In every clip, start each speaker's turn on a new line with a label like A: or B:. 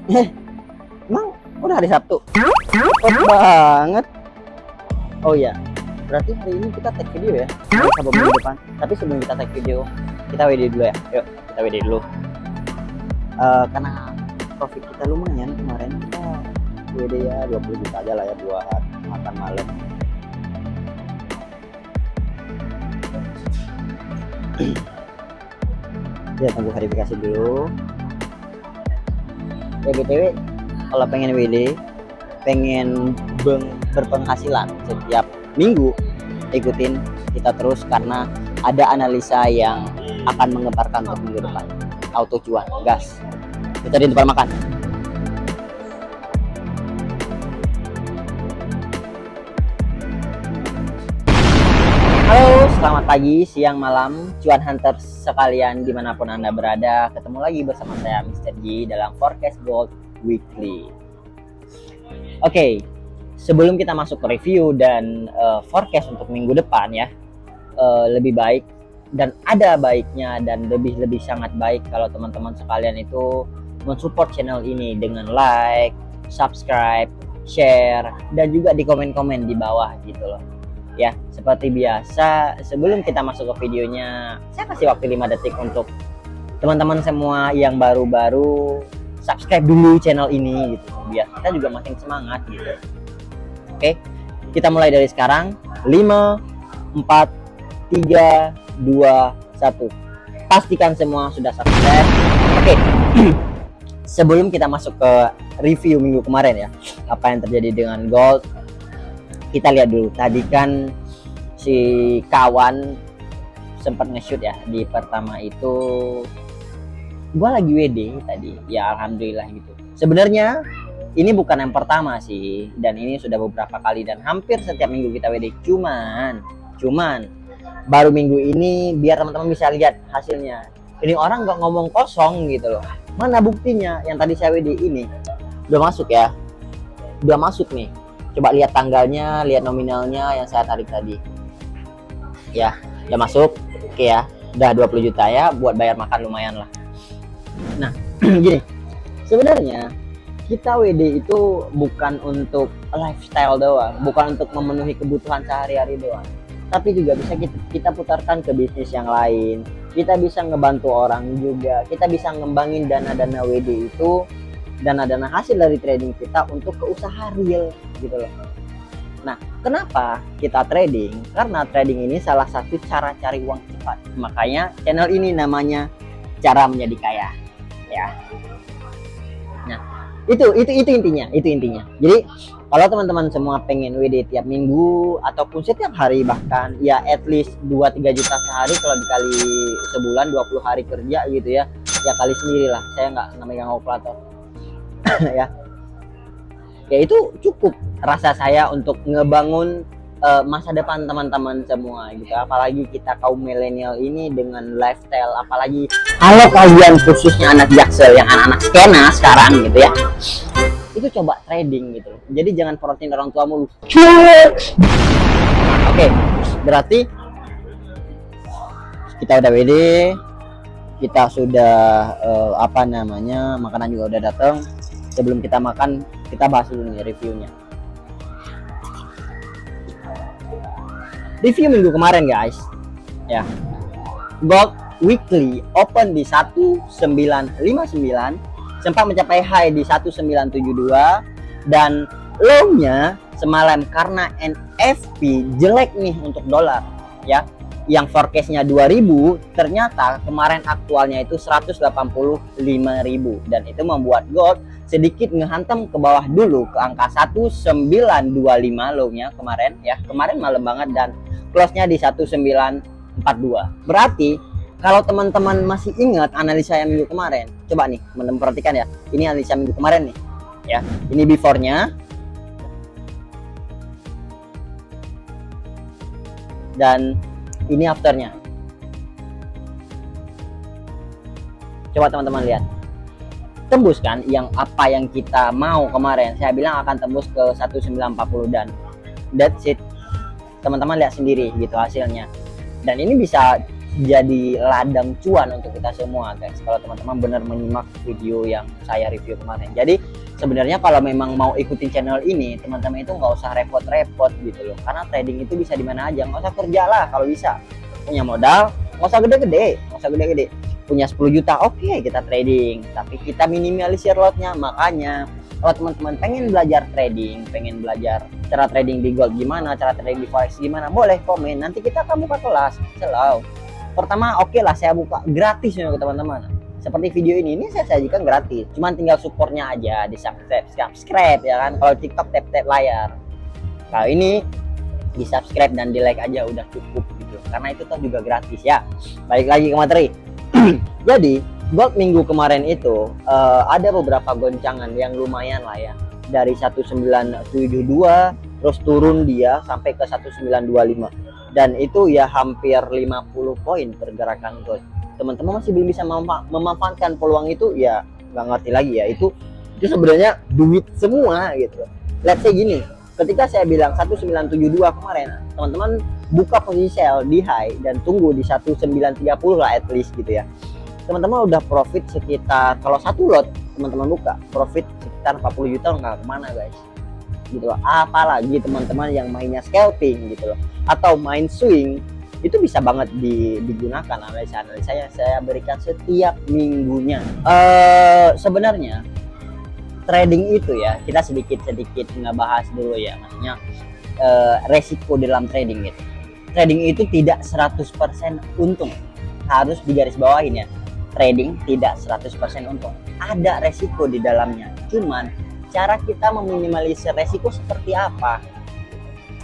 A: Emang udah hari Sabtu? Cepet banget. Oh iya, berarti hari ini kita take video ya, sabtu minggu depan. Tapi sebelum kita take video, kita WD dulu ya. Yuk, kita WD dulu. Karena profit kita lumayan kemarin, kita WD ya 20 juta aja lah ya buat makan malam. Ya, tunggu verifikasi dulu. Ya BTW, kalau pengen WD, pengen berpenghasilan setiap minggu, ikutin kita terus karena ada analisa yang akan mengemparkan untuk minggu depan. Auto cuan, gas. Kita di tempat makan. Halo, selamat pagi, siang, malam, cuan hunters sekalian dimanapun Anda berada. Ketemu lagi bersama saya Mr. G dalam Forecast Gold Weekly. Oke, sebelum kita masuk ke review dan forecast untuk minggu depan ya, lebih baik dan ada baiknya dan lebih sangat baik kalau teman-teman sekalian itu mensupport channel ini dengan like, subscribe, share, dan juga di komen-komen di bawah gitu loh. Ya, seperti biasa, sebelum kita masuk ke videonya, saya kasih waktu 5 detik untuk teman-teman semua yang baru-baru subscribe dulu channel ini gitu, biar kita juga makin semangat gitu. Oke, kita mulai dari sekarang. 5, 4, 3, 2, 1. Pastikan semua sudah subscribe. Oke. Sebelum kita masuk ke review minggu kemarin ya, apa yang terjadi dengan gold, kita lihat dulu. Tadi kan si kawan sempat nge-shoot ya di pertama itu, gua lagi WD tadi ya, alhamdulillah gitu. Sebenarnya ini bukan yang pertama sih, dan ini sudah beberapa kali dan hampir setiap minggu kita WD. Cuman baru minggu ini biar teman-teman bisa lihat hasilnya. Ini orang nggak ngomong kosong gitu loh. Mana buktinya? Yang tadi saya WD ini udah masuk ya, udah masuk nih. Coba lihat tanggalnya, lihat nominalnya yang saya tarik tadi. Ya, udah masuk. Oke ya, udah 20 juta ya, buat bayar makan lumayan lah. Nah, gini. Sebenarnya kita WD itu bukan untuk lifestyle doang, bukan untuk memenuhi kebutuhan sehari-hari doang. Tapi juga bisa kita putarkan ke bisnis yang lain. Kita bisa ngebantu orang juga. Kita bisa ngembangin dana-dana WD itu, dana-dana hasil dari trading kita untuk ke usaha real gitu loh. Nah, kenapa kita trading? Karena trading ini salah satu cara cari uang cepat. Makanya channel ini namanya Cara Menjadi Kaya ya. Nah, itu intinya. Jadi kalau teman-teman semua pengen WD tiap minggu ataupun setiap hari, bahkan ya at least 2-3 juta sehari, kalau dikali sebulan 20 hari kerja gitu ya, ya kali sendiri lah. Saya nggak megang kalkulator. Ya itu cukup rasa saya untuk ngebangun masa depan teman-teman semua gitu. Apalagi kita kaum milenial ini dengan lifestyle, apalagi kalau kalian khususnya anak jaksel yang anak-anak skena sekarang gitu ya, itu coba trading gitu. Jadi jangan porotin orang tua mulu. Oke, berarti kita udah WD, kita sudah makanan juga udah datang. Sebelum kita makan, kita bahas dulu nih reviewnya. Review minggu kemarin guys ya, gold weekly open di 1959, sempat mencapai high di 1972, dan low-nya semalam karena NFP jelek nih untuk dolar ya, yang forecast-nya 2000, ternyata kemarin aktualnya itu 185.000, dan itu membuat gold sedikit ngehantam ke bawah dulu ke angka 1925 low-nya kemarin ya. Kemarin malam banget dan close-nya di 1942. Berarti kalau teman-teman masih ingat analisa yang minggu kemarin, coba nih memperhatikan ya. Ini analisa minggu kemarin nih ya. Ini before-nya dan ini after-nya. Coba teman-teman lihat. Tembus kan yang apa yang kita mau kemarin. Saya bilang akan tembus ke 1940, dan that's it. Teman-teman lihat sendiri gitu hasilnya. Dan ini bisa jadi ladang cuan untuk kita semua guys, kalau teman-teman benar menyimak video yang saya review kemarin. Jadi sebenarnya kalau memang mau ikutin channel ini, teman-teman itu nggak usah repot-repot gitu loh, karena trading itu bisa di mana aja, nggak usah kerja lah. Kalau bisa punya modal, nggak usah gede-gede, punya 10 juta oke, kita trading, tapi kita minimalisir lotnya. Makanya kalau teman-teman pengen belajar trading, pengen belajar cara trading di gold gimana, cara trading di forex gimana, boleh komen, nanti kita akan buka kelas. Selalu pertama oke lah, saya buka gratis ya ke teman-teman. Seperti video ini saya sajikan gratis, cuman tinggal supportnya aja, di subscribe ya kan. Kalau TikTok tap layar, kalau ini di subscribe dan di like aja udah cukup gitu, karena itu toh juga gratis ya. Balik lagi ke materi. Jadi gold minggu kemarin itu ada beberapa goncangan yang lumayan lah ya, dari 1972 terus turun dia sampai ke 1925, dan itu ya hampir 50 poin pergerakan gold. Teman-teman masih belum bisa memanfaatkan peluang itu ya, nggak ngerti lagi ya, itu sebenarnya duit semua gitu. Let's say gini, ketika saya bilang 1972 kemarin, teman-teman buka posisi sell di high dan tunggu di 1930 lah at least gitu ya, teman-teman udah profit sekitar, kalau satu lot teman-teman buka profit sekitar 40 juta, nggak kemana guys gitu loh. Apalagi teman-teman yang mainnya scalping gitu loh, atau main swing, itu bisa banget digunakan analisa yang saya berikan setiap minggunya. Sebenarnya trading itu ya, kita sedikit ngebahas dulu ya, maksudnya resiko dalam trading gitu. Trading itu tidak 100% untung, harus digarisbawahin ya. Trading tidak 100% untung, ada resiko di dalamnya. Cuman cara kita meminimalisir resiko seperti apa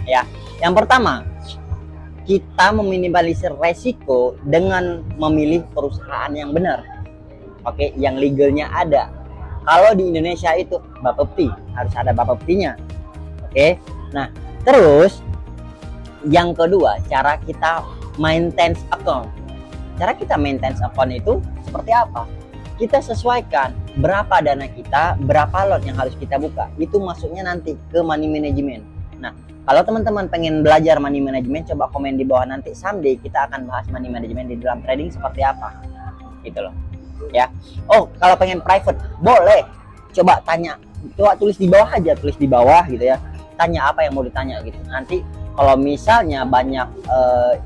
A: ya? Yang pertama, kita meminimalisir resiko dengan memilih perusahaan yang benar, oke, yang legalnya ada. Kalau di Indonesia itu Bapepti, harus ada Bapeptinya, oke. Nah terus yang kedua, cara kita maintain account. Cara kita maintain account itu seperti apa? Kita sesuaikan berapa dana kita, berapa lot yang harus kita buka. Itu masuknya nanti ke money management. Nah, kalau teman-teman pengen belajar money management, coba komen di bawah, nanti someday kita akan bahas money management di dalam trading seperti apa. Gitu loh. Ya. Oh, kalau pengen private, boleh. Coba tanya. Coba tulis di bawah aja, tulis di bawah gitu ya. Tanya apa yang mau ditanya gitu. Nanti kalau misalnya banyak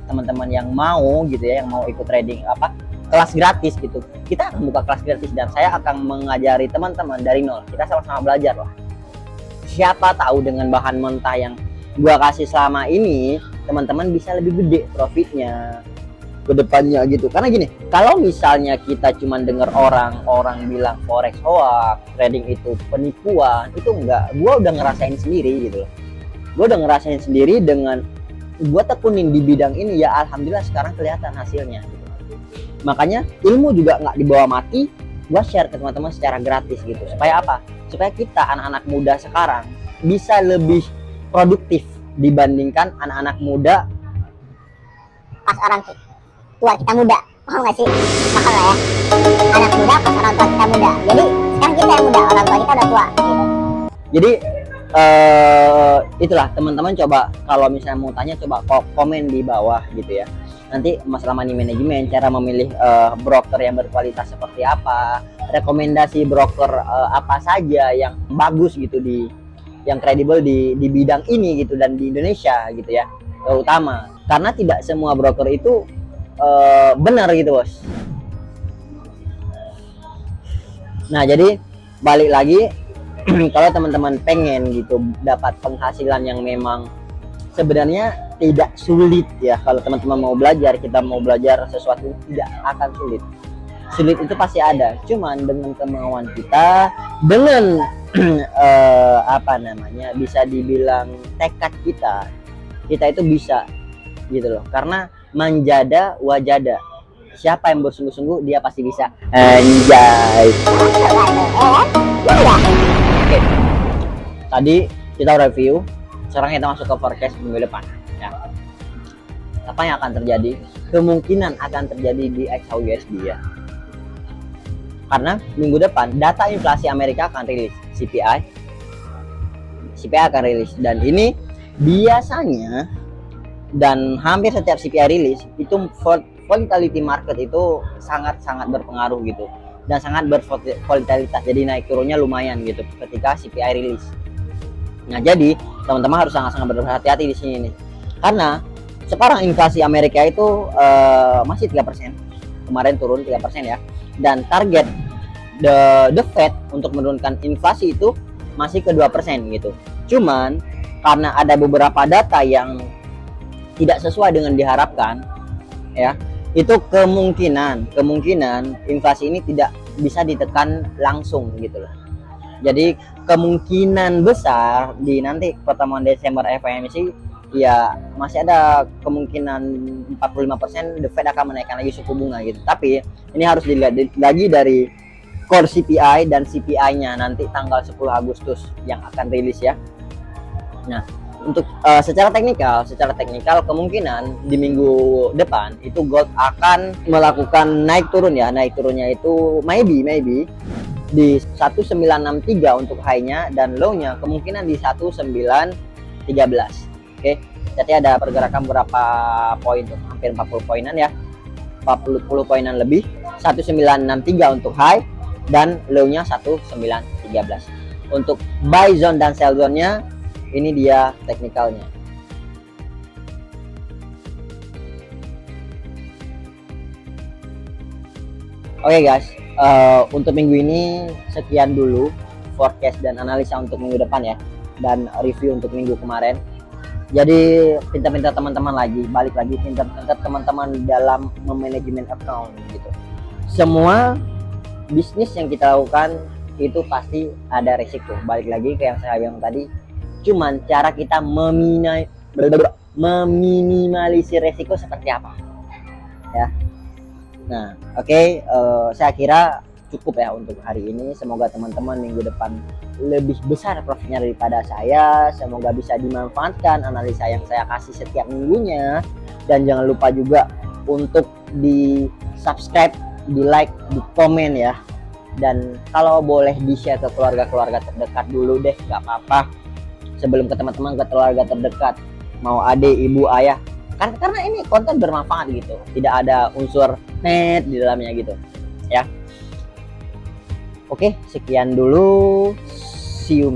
A: teman-teman yang mau gitu ya, yang mau ikut trading kelas gratis gitu, kita akan buka kelas gratis dan saya akan mengajari teman-teman dari nol. Kita sama-sama belajar lah. Siapa tahu dengan bahan mentah yang gua kasih selama ini, teman-teman bisa lebih gede profitnya ke depannya gitu. Karena gini, kalau misalnya kita cuma dengar orang bilang forex hoax, trading itu penipuan, itu enggak. Gua udah ngerasain sendiri gitu loh. Gue udah ngerasain sendiri, dengan gue tekunin di bidang ini ya, alhamdulillah sekarang kelihatan hasilnya gitu. Makanya ilmu juga nggak dibawa mati, gue share ke teman-teman secara gratis gitu. Supaya apa? Supaya kita anak-anak muda sekarang bisa lebih produktif dibandingkan anak-anak muda
B: pas orang tua kita muda. Paham nggak sih? Paham lah ya, anak muda pas orang tua kita muda. Jadi sekarang kita yang muda, orang tua kita udah tua gitu.
A: Jadi itulah teman-teman, coba kalau misalnya mau tanya, coba komen di bawah gitu ya. Nanti masalah money management, cara memilih broker yang berkualitas seperti apa, rekomendasi broker apa saja yang bagus gitu, yang kredibel di bidang ini gitu, dan di Indonesia gitu ya, terutama karena tidak semua broker itu benar gitu bos. Nah jadi balik lagi, kalau teman-teman pengen gitu dapat penghasilan yang memang sebenarnya tidak sulit ya, kalau teman-teman mau belajar, kita mau belajar sesuatu tidak akan sulit. Sulit itu pasti ada, cuman dengan kemauan kita, dengan bisa dibilang tekad kita itu bisa gitu loh. Karena manjada wajada, siapa yang bersungguh-sungguh dia pasti bisa. Anjay. Oke, tadi kita review, sekarang kita masuk ke forecast minggu depan ya. Apa yang akan terjadi? Kemungkinan akan terjadi di XAUUSD ya, karena minggu depan data inflasi Amerika akan rilis, CPI akan rilis, dan ini biasanya dan hampir setiap CPI rilis itu volatility market itu sangat-sangat berpengaruh gitu dan sangat bervolatilitas, jadi naik turunnya lumayan gitu ketika CPI rilis. Nah, jadi teman-teman harus sangat-sangat berhati-hati di sini nih, karena sekarang inflasi Amerika itu masih 3%, kemarin turun 3% ya, dan target the Fed untuk menurunkan inflasi itu masih ke 2% gitu. Cuman karena ada beberapa data yang tidak sesuai dengan diharapkan ya, itu kemungkinan inflasi ini tidak bisa ditekan langsung gitu loh. Jadi kemungkinan besar di nanti pertemuan Desember FOMC ya masih ada kemungkinan 45% the Fed akan menaikkan lagi suku bunga gitu. Tapi ini harus dilihat lagi dari core CPI dan CPI-nya nanti tanggal 10 Agustus yang akan rilis ya. Nah, untuk secara teknikal kemungkinan di minggu depan itu gold akan melakukan naik turun ya. Naik turunnya itu maybe di 1963 untuk high-nya, dan low-nya kemungkinan di 1913. Oke. Jadi ada pergerakan berapa poin tuh? Hampir 40 poinan ya. 40 poinan lebih. 1963 untuk high dan low-nya 1913. Untuk buy zone dan sell zone-nya ini dia teknikalnya. Oke guys, untuk minggu ini sekian dulu forecast dan analisa untuk minggu depan ya, dan review untuk minggu kemarin. Jadi pintar-pintar teman-teman lagi, balik lagi pintar-pintar teman-teman dalam memanajemen account gitu. Semua bisnis yang kita lakukan itu pasti ada risiko. Balik lagi ke yang saya bilang tadi, cuman cara kita meminimalisir resiko seperti apa ya. Nah, oke, saya kira cukup ya untuk hari ini. Semoga teman-teman minggu depan lebih besar profitnya daripada saya. Semoga bisa dimanfaatkan analisa yang saya kasih setiap minggunya, dan jangan lupa juga untuk di subscribe, di like, di komen ya, dan kalau boleh di share ke keluarga-keluarga terdekat dulu deh, nggak apa-apa, sebelum ke teman-teman, ke keluarga terdekat, mau adik, ibu, ayah, karena ini konten bermanfaat gitu, tidak ada unsur net di dalamnya gitu ya. Oke, sekian dulu, see you.